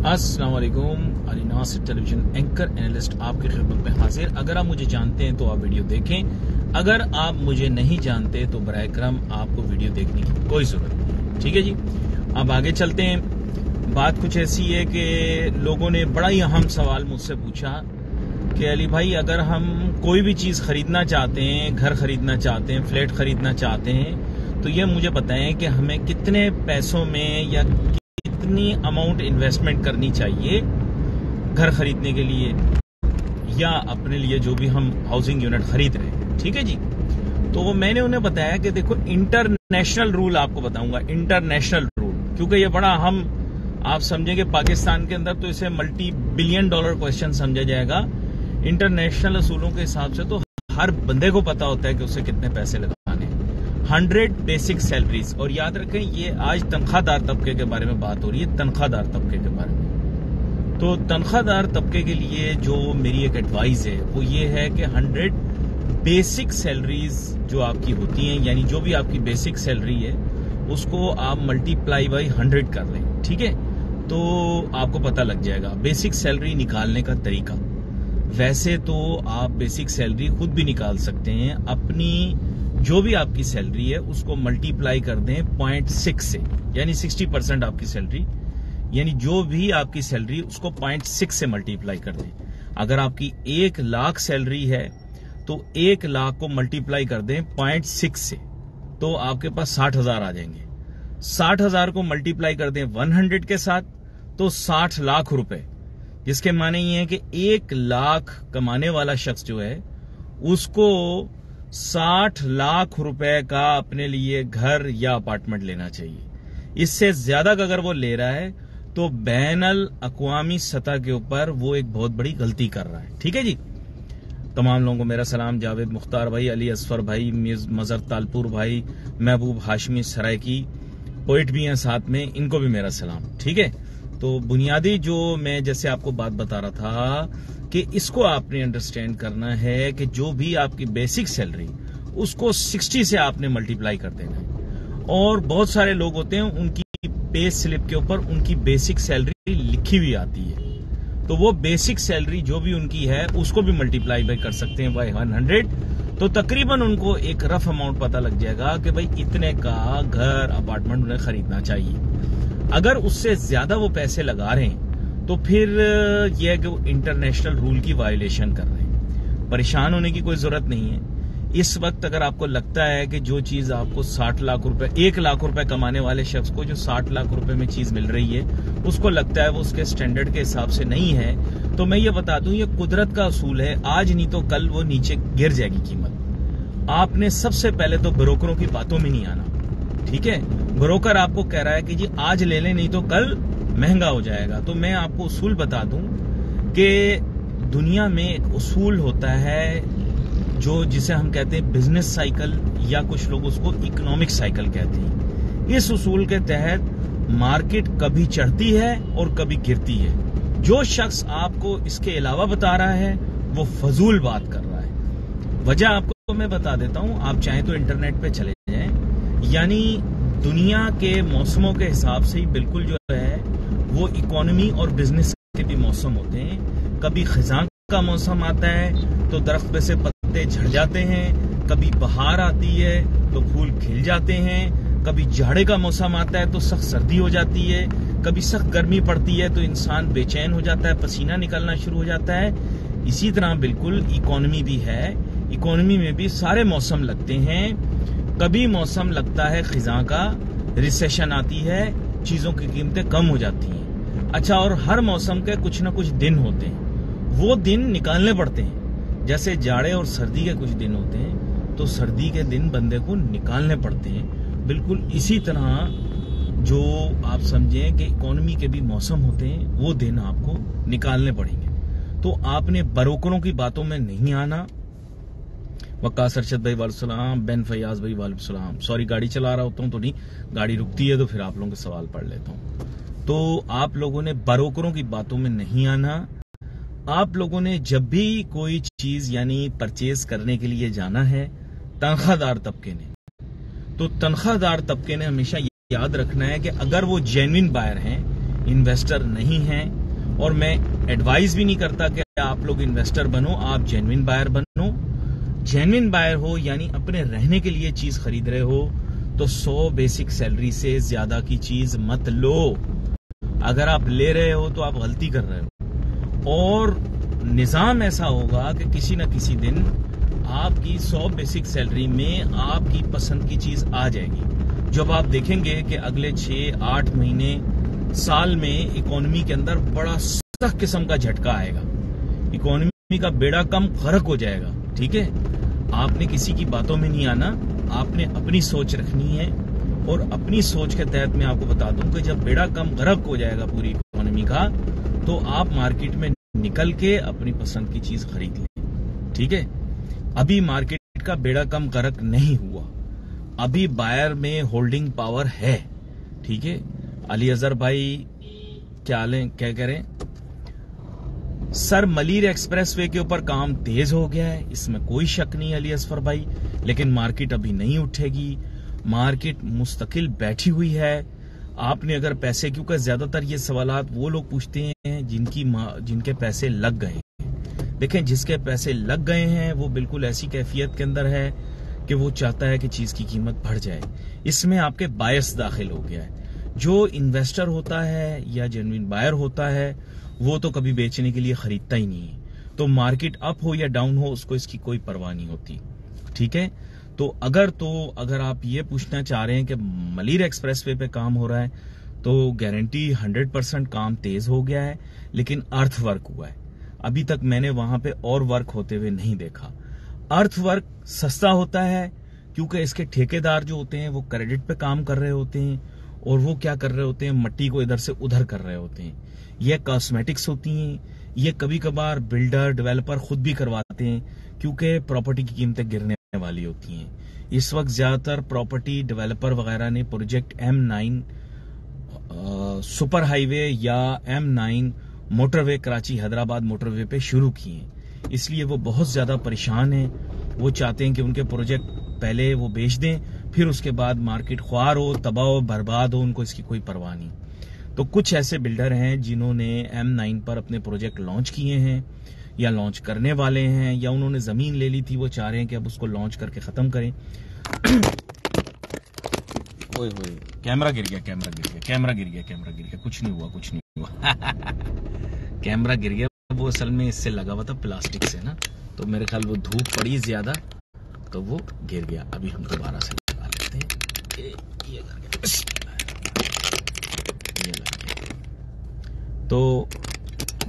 अस्सलाम वालेकुम। Ali Nasir television anchor analyst आपकी खिदमत में हाजिर। अगर आप मुझे जानते हैं तो आप वीडियो देखें, अगर आप मुझे नहीं जानते तो बराए करम आपको वीडियो देखने की कोई जरूरत नहीं। ठीक है जी, अब आगे चलते हैं। बात कुछ ऐसी है कि लोगों ने बड़ा ही अहम सवाल मुझसे पूछा कि अली भाई, अगर हम कोई भी चीज खरीदना चाहते हैं, घर खरीदना चाहते हैं, फ्लैट खरीदना चाहते हैं, तो ये मुझे बताएं कि हमें कितने पैसों में या कितनी अमाउंट इन्वेस्टमेंट करनी चाहिए घर खरीदने के लिए या अपने लिए जो भी हम हाउसिंग यूनिट खरीद रहे हैं। ठीक है जी, तो मैंने उन्हें बताया कि देखो, इंटरनेशनल रूल आपको बताऊंगा, इंटरनेशनल रूल, क्योंकि ये बड़ा अहम, आप समझेंगे पाकिस्तान के अंदर तो इसे मल्टी बिलियन डॉलर क्वेश्चन समझा जाएगा। इंटरनेशनल असूलों के हिसाब से तो हर बंदे को पता होता है कि उसे कितने पैसे लगाने हैं। 100 बेसिक सैलरीज, और याद रखें ये आज तनख्वाहदार तबके के बारे में बात हो रही है, तनख्वाहदार तबके के बारे में। तो तनख्वाहदार तबके के लिए जो मेरी एक एडवाइस है वो ये है कि 100 बेसिक सैलरीज जो आपकी होती हैं, यानी जो भी आपकी बेसिक सैलरी है उसको आप मल्टीप्लाई बाई 100 कर लें। ठीक है, तो आपको पता लग जाएगा बेसिक सैलरी निकालने का तरीका। वैसे तो आप बेसिक सैलरी खुद भी निकाल सकते हैं, अपनी जो भी आपकी सैलरी है उसको मल्टीप्लाई कर दें 0.6 से, यानी 60% आपकी सैलरी, यानी जो भी आपकी सैलरी उसको 0.6 से मल्टीप्लाई कर दें। अगर आपकी 1 लाख सैलरी है तो 1 लाख को मल्टीप्लाई कर दें 0.6 से, तो आपके पास 60,000 आ जाएंगे। 60,000 को मल्टीप्लाई कर दें 100 के साथ तो 60 लाख रुपए, जिसके माने ये है कि 1 लाख कमाने वाला शख्स जो है उसको 60 लाख रुपए का अपने लिए घर या अपार्टमेंट लेना चाहिए। इससे ज्यादा का अगर वो ले रहा है तो बैनुल अक़वामी सतह के ऊपर वो एक बहुत बड़ी गलती कर रहा है। ठीक है जी, तमाम लोगों को मेरा सलाम। जावेद मुख्तार भाई, अली असफर भाई, मजर तालपुर भाई, महबूब हाशमी सरायकी, पोइट भी हैं साथ में, इनको भी मेरा सलाम। ठीक है, तो बुनियादी जो मैं जैसे आपको बात बता रहा था कि इसको आपने अंडरस्टैंड करना है कि जो भी आपकी बेसिक सैलरी उसको 60 से आपने मल्टीप्लाई कर देना है। और बहुत सारे लोग होते हैं उनकी पे स्लिप के ऊपर उनकी बेसिक सैलरी लिखी हुई आती है, तो वो बेसिक सैलरी जो भी उनकी है उसको भी मल्टीप्लाई बाई कर सकते हैं बाई 100, तो तकरीबन उनको एक रफ अमाउंट पता लग जाएगा कि भाई इतने का घर अपार्टमेंट उन्हें खरीदना चाहिए। अगर उससे ज्यादा वो पैसे लगा रहे हैं तो फिर यह है कि वो इंटरनेशनल रूल की वायलेशन कर रहे हैं। परेशान होने की कोई जरूरत नहीं है। इस वक्त अगर आपको लगता है कि जो चीज आपको 60 लाख रुपए, 1 लाख रुपए कमाने वाले शख्स को जो 60 लाख रुपए में चीज मिल रही है उसको लगता है वो उसके स्टैंडर्ड के हिसाब से नहीं है, तो मैं ये बता दूं, ये कुदरत का असूल है। आज नहीं तो कल वो नीचे गिर जाएगी कीमत। आपने सबसे पहले तो ब्रोकरों की बातों में नहीं आना। ठीक है, ब्रोकर आपको कह रहा है कि जी आज ले लें नहीं तो कल महंगा हो जाएगा। तो मैं आपको उसूल बता दूं कि दुनिया में एक उसूल होता है जो जिसे हम कहते हैं बिजनेस साइकिल, या कुछ लोग उसको इकोनॉमिक साइकिल कहते हैं। इस उसूल के तहत मार्केट कभी चढ़ती है और कभी गिरती है। जो शख्स आपको इसके अलावा बता रहा है वो फजूल बात कर रहा है। वजह आपको मैं बता देता हूं, आप चाहें तो इंटरनेट पे चले जाएं। यानी दुनिया के मौसमों के हिसाब से ही बिल्कुल जो है वो इकोनॉमी और बिजनेस के भी मौसम होते हैं। कभी खिजां का मौसम आता है तो दरख्त पे से पत्ते झड़ जाते हैं, कभी बहार आती है तो फूल खिल जाते हैं, कभी जाड़े का मौसम आता है तो सख्त सर्दी हो जाती है, कभी सख्त गर्मी पड़ती है तो इंसान बेचैन हो जाता है, पसीना निकलना शुरू हो जाता है। इसी तरह बिल्कुल इकोनॉमी भी है। इकोनॉमी में भी सारे मौसम लगते हैं। कभी मौसम लगता है खिजां का, रिसेशन आती है, चीजों की कीमतें कम हो जाती हैं। अच्छा, और हर मौसम के कुछ ना कुछ दिन होते हैं, वो दिन निकालने पड़ते हैं। जैसे जाड़े और सर्दी के कुछ दिन होते हैं तो सर्दी के दिन बंदे को निकालने पड़ते हैं। बिल्कुल इसी तरह जो आप समझें कि इकोनॉमी के भी मौसम होते हैं वो दिन आपको निकालने पड़ेंगे। तो आपने ब्रोकरों की बातों में नहीं आना। वक्कास अरशद भाई वालेकुम, बेन फयाज भाई वालेकुम। सॉरी, गाड़ी चला रहा होता हूं तो नहीं, गाड़ी रुकती है तो फिर आप लोगों के सवाल पढ़ लेता हूं। तो आप लोगों ने ब्रोकरों की बातों में नहीं आना। आप लोगों ने जब भी कोई चीज यानी परचेज करने के लिए जाना है तनख्वाहदार तबके ने, तो तनख्वाहदार तबके ने हमेशा याद रखना है कि अगर वो जेन्युइन बायर हैं, इन्वेस्टर नहीं हैं, और मैं एडवाइस भी नहीं करता कि आप लोग इन्वेस्टर बनो, आप जेन्युइन बायर बनो। जेन्युइन बायर हो यानी अपने रहने के लिए चीज खरीद रहे हो तो 100 बेसिक सैलरी से ज्यादा की चीज मत लो। अगर आप ले रहे हो तो आप गलती कर रहे हो, और निजाम ऐसा होगा कि किसी न किसी दिन आपकी 100 बेसिक सैलरी में आपकी पसंद की चीज आ जाएगी। जब आप देखेंगे कि अगले 6-8 महीने साल में इकोनॉमी के अंदर बड़ा सख्त किस्म का झटका आएगा, इकोनॉमी का बेड़ा कम गरक हो जाएगा। ठीक है, आपने किसी की बातों में नहीं आना, आपने अपनी सोच रखनी है। और अपनी सोच के तहत मैं आपको बता दूं कि जब बेड़ा कम गरक हो जाएगा पूरी इकोनॉमी का, तो आप मार्केट में निकल के अपनी पसंद की चीज खरीद लें। ठीक है, अभी मार्केट का बेड़ा कम गरक नहीं हुआ, अभी बायर में होल्डिंग पावर है। ठीक है, अली अजहर भाई क्या कह रहे हैं? सर मलीर एक्सप्रेसवे के ऊपर काम तेज हो गया है, इसमें कोई शक नहीं अली असफर भाई, लेकिन मार्केट अभी नहीं उठेगी। मार्केट मुस्तकिल बैठी हुई है। आपने अगर पैसे, क्योंकि ज्यादातर ये सवालात वो लोग पूछते हैं जिनके पैसे लग गए हैं। देखें, जिसके पैसे लग गए हैं वो बिल्कुल ऐसी कैफियत के अंदर है कि वो चाहता है कि चीज की कीमत बढ़ जाए। इसमें आपके बायस दाखिल हो गया है। जो इन्वेस्टर होता है या जेन्युइन बायर होता है वो तो कभी बेचने के लिए खरीदता ही नहीं है। तो मार्केट अप हो या डाउन हो उसको इसकी कोई परवाह नहीं होती। ठीक है, तो अगर आप ये पूछना चाह रहे हैं कि मलीर एक्सप्रेसवे पे काम हो रहा है, तो गारंटी 100% काम तेज हो गया है, लेकिन अर्थ वर्क हुआ है। अभी तक मैंने वहां पे और वर्क होते हुए नहीं देखा। अर्थ वर्क सस्ता होता है क्योंकि इसके ठेकेदार जो होते हैं वो क्रेडिट पे काम कर रहे होते हैं, और वो क्या कर रहे होते हैं, मट्टी को इधर से उधर कर रहे होते हैं। ये कॉस्मेटिक्स होती हैं, ये कभी कभार बिल्डर डेवलपर खुद भी करवाते हैं क्योंकि प्रॉपर्टी की कीमतें गिरने वाली होती हैं। इस वक्त ज्यादातर प्रॉपर्टी डेवलपर वगैरह ने प्रोजेक्ट M9 सुपर हाईवे या M9 motorway Karachi Hyderabad motorway पे शुरू किए हैं, इसलिए वो बहुत ज्यादा परेशान हैं। वो चाहते हैं कि उनके प्रोजेक्ट पहले वो बेच दें, फिर उसके बाद मार्केट ख्वार हो, तबाह हो, बर्बाद हो, उनको इसकी कोई परवाह नहीं। तो कुछ ऐसे बिल्डर हैं जिन्होंने M9 पर अपने प्रोजेक्ट लॉन्च किए हैं या लॉन्च करने वाले हैं, या उन्होंने जमीन ले ली थी, वो चाह रहे हैं कि अब उसको लॉन्च करके खत्म करें। ओए होए, कैमरा गिर गया, कुछ नहीं हुआ कैमरा गिर गया। वो असल में इससे लगा हुआ था प्लास्टिक से ना, तो मेरे ख्याल वो धूप पड़ी ज्यादा तो वो गिर गया। अभी हम दोबारा से लगा लेते हैं। ये तो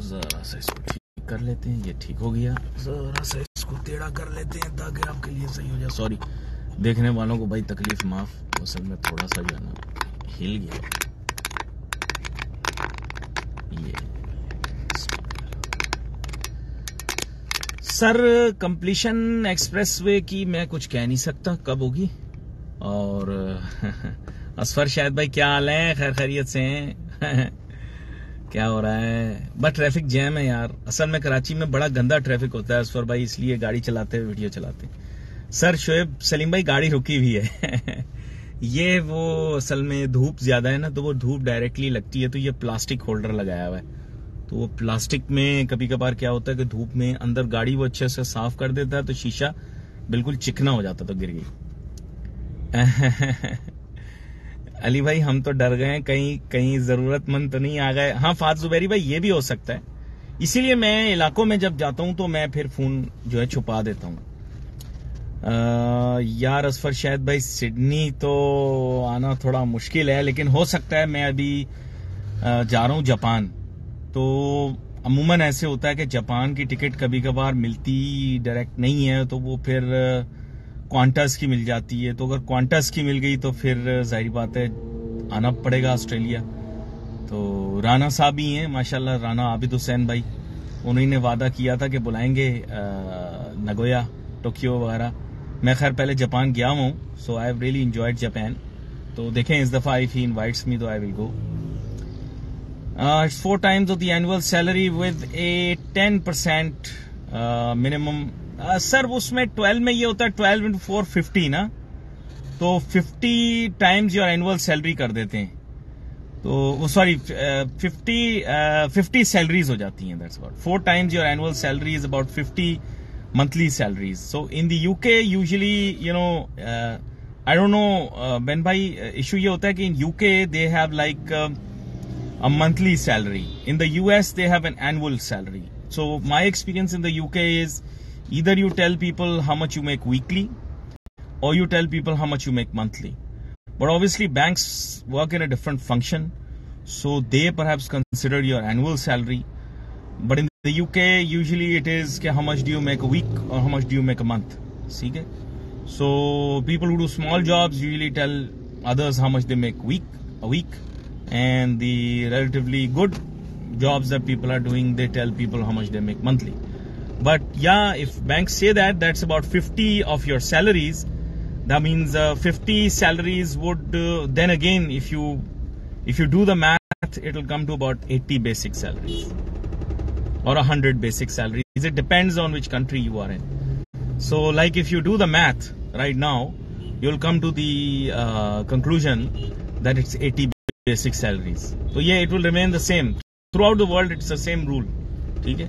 जरा सा इसको ठीक कर लेते हैं, ये ठीक हो गया। जरा सा इसको टेढ़ा कर लेते हैं ताकि आपके लिए सही हो जाए। सॉरी देखने वालों को भाई, तकलीफ माफ, असल में थोड़ा सा जो है ना हिल गया ये। सर कंप्लीशन एक्सप्रेसवे की मैं कुछ कह नहीं सकता कब होगी। और असफर शायद भाई क्या हाल है, खैर खैरियत से हैं? क्या हो रहा है? बस ट्रैफिक जैम है यार, असल में कराची में बड़ा गंदा ट्रैफिक होता है असफर भाई, इसलिए गाड़ी चलाते हुए वीडियो चलाते हैं। सर शोएब सलीम भाई गाड़ी रुकी हुई है ये वो असल में धूप ज्यादा है ना, तो वो धूप डायरेक्टली लगती है, तो ये प्लास्टिक होल्डर लगाया हुआ है। तो वो प्लास्टिक में कभी कभार क्या होता है कि धूप में अंदर गाड़ी वो अच्छे से साफ कर देता है, तो शीशा बिल्कुल चिकना हो जाता, तो गिर गई अली भाई हम तो डर गए, कहीं जरूरतमंद तो नहीं आ गए। हाँ फात जुबैरी भाई ये भी हो सकता है, इसीलिए मैं इलाकों में जब जाता हूं तो मैं फिर फोन जो है छुपा देता हूं। यार असफर शायद भाई सिडनी तो आना थोड़ा मुश्किल है, लेकिन हो सकता है। मैं अभी जा रहा हूं जापान, तो अमूमन ऐसे होता है कि जापान की टिकट कभी कभार मिलती डायरेक्ट नहीं है, तो वो फिर क्वांटस की मिल जाती है। तो अगर क्वांटस की मिल गई तो फिर जाहिर बात है आना पड़ेगा ऑस्ट्रेलिया। तो राना साहब ही हैं माशाल्लाह, राना आबिद हुसैन भाई, उन्होंने वादा किया था कि बुलाएंगे नगोया, टोक्यो वगैरह। मैं खैर पहले जापान गया हूँ, so I have really enjoyed Japan. तो देखें इस दफा इफ ही इनवाइट्स मी तो I will go. It's 4 times of the annual salary with a 10% minimum. Sir उसमें 12 में ये होता है 12 into 4 50 ना, तो 50 times योर एनुअल सैलरी कर देते हैं। तो सॉरी 50 सैलरीज हो जाती हैं. That's about 4 times your annual salary is about 50 monthly salaries. So in the UK usually I don't know Ben bhai, issue ये होता है कि in UK they have like a monthly salary. In the US they have an annual salary. So my experience in the UK is either you tell people how much you make weekly or you tell people how much you make monthly. But obviously banks work in a different function, so they perhaps consider your annual salary. But in the UK usually it is how much do you make a week or how much do you make a month. See? So people who do small jobs usually tell others how much they make a week, and the relatively good jobs that people are doing, they tell people how much they make monthly. But yeah, if banks say that that's about 50 of your salaries, that means 50 salaries would then again if you do the math, it will come to about 80 basic salaries or 100 basic salaries. It depends on which country you are in. So like if you do the math right now, you'll come to the conclusion that it's 80 basic salaries. So yeah, it will remain the same throughout the world. It's the same rule. Okay?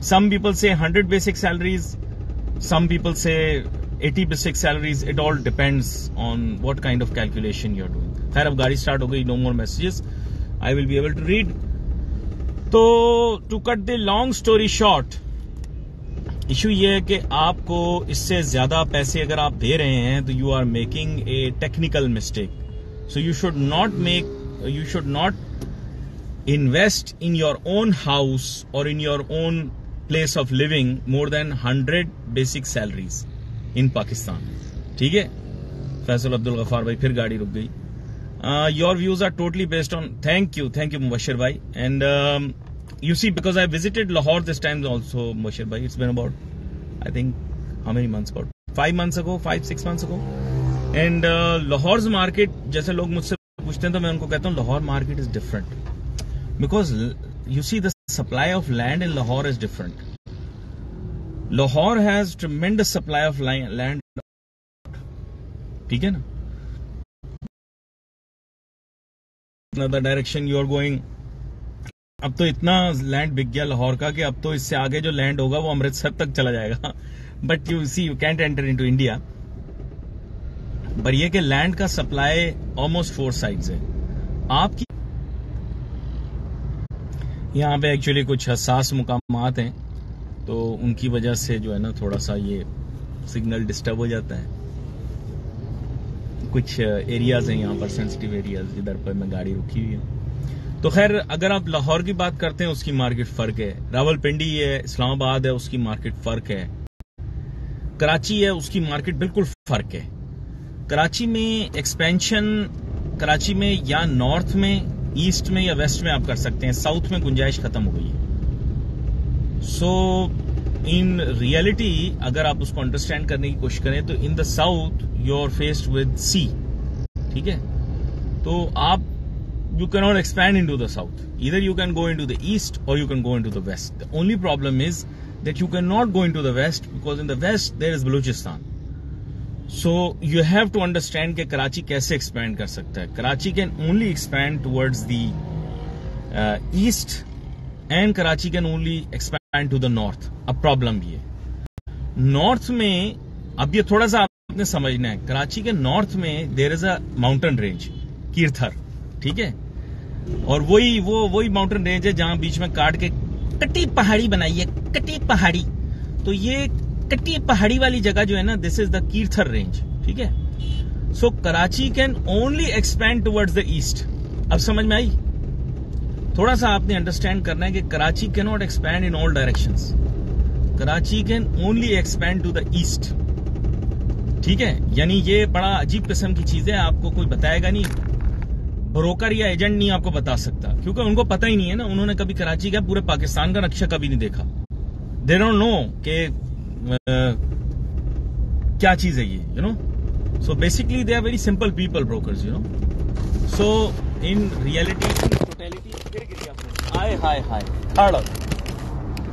Some people say 100 basic salaries, some people say 80 basic salaries. It all depends on what kind of calculation you're doing. खैर अब गाड़ी start हो गई. No more messages. I will be able to read. तो to cut the long story short, issue ये है कि आपको इससे ज्यादा पैसे अगर आप दे रहे हैं तो you are making a technical mistake. So you should not invest in your own house और in your own place of living more than 100 basic salaries in Pakistan. ठीक है. फैसल अब्दुल गफार भाई, फिर गाड़ी रुक गई. Your views are totally based on. Thank you, Mubashir bhai. And you see, because I visited Lahore this time also, Mubashir bhai. It's been about, I think, how many months? About 5 months ago, 5-6 months ago. And Lahore's market, जैसे लोग मुझसे पूछते हैं तो मैं उनको कहता हूँ Lahore market is different, because you see the supply of land in Lahore is different. Lahore has tremendous supply of land. ठीक है ना? Another direction you are going. अब तो इतना लैंड बिक गया लाहौर का कि अब तो इससे आगे जो लैंड होगा वो अमृतसर तक चला जाएगा. But you see, you can't enter into India. पर ये कि लैंड का सप्लाई ऑलमोस्ट 4 साइड्स है आपकी. यहाँ पे एक्चुअली कुछ हसास मुकामात हैं, तो उनकी वजह से जो है ना थोड़ा सा ये सिग्नल डिस्टर्ब हो जाता है. कुछ एरियाज हैं यहाँ पर, सेंसिटिव एरियाज, जिधर पर मैं गाड़ी रुकी हुई है. तो खैर, अगर आप लाहौर की बात करते हैं उसकी मार्केट फर्क है. रावलपिंडी है, इस्लामाबाद है, उसकी मार्केट फर्क है. कराची है, उसकी मार्केट बिल्कुल फर्क है. कराची में एक्सपेंशन, कराची में या नॉर्थ में, ईस्ट में या वेस्ट में आप कर सकते हैं. साउथ में गुंजाइश खत्म हो गई है. सो इन रियलिटी अगर आप उसको अंडरस्टैंड करने की कोशिश करें तो in the south you are faced with sea. ठीक है. तो आप you cannot expand into the south. Either you can go into the east or you can go into the west. The only problem is that you cannot go into the west because in the west there is Balochistan. So you have to understand कि कराची कैसे expand कर सकता है. Karachi can only expand towards the east and Karachi can only expand to the north. अब problem ये north में, अब ये थोड़ा सा आपने समझना है. कराची के नॉर्थ में there is a mountain range, Kirthar. ठीक है. और वही माउंटेन रेंज है जहां बीच में काट के कटी पहाड़ी बनाई है. कटी पहाड़ी, तो ये कटी पहाड़ी वाली जगह जो है ना, this is the Kirthar range. ठीक है. So Karachi can only expand towards the east. अब समझ में आई? थोड़ा सा आपने अंडरस्टैंड करना है कि Karachi can not expand in all directions. Karachi can only expand to the east. ठीक है. यानी ये बड़ा अजीब किस्म की चीज है, आपको कोई बताएगा नहीं, ब्रोकर या एजेंट नहीं आपको बता सकता, क्योंकि उनको पता ही नहीं है ना. उन्होंने कभी कराची का, पूरे पाकिस्तान का नक्शा कभी नहीं देखा. दे डोंट नो कि क्या चीज है ये, you know. So basically they are very simple people, brokers, you know. So in reality, totality, फिर गिर गया. हाय हाय हाय, खड़ा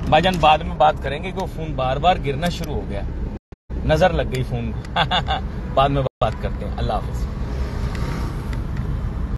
भाईजान, बाद में बात करेंगे कि वो फोन बार बार गिरना शुरू हो गया. नजर लग गई फोन को. बाद में बात करते हैं. अल्लाह हाफिज.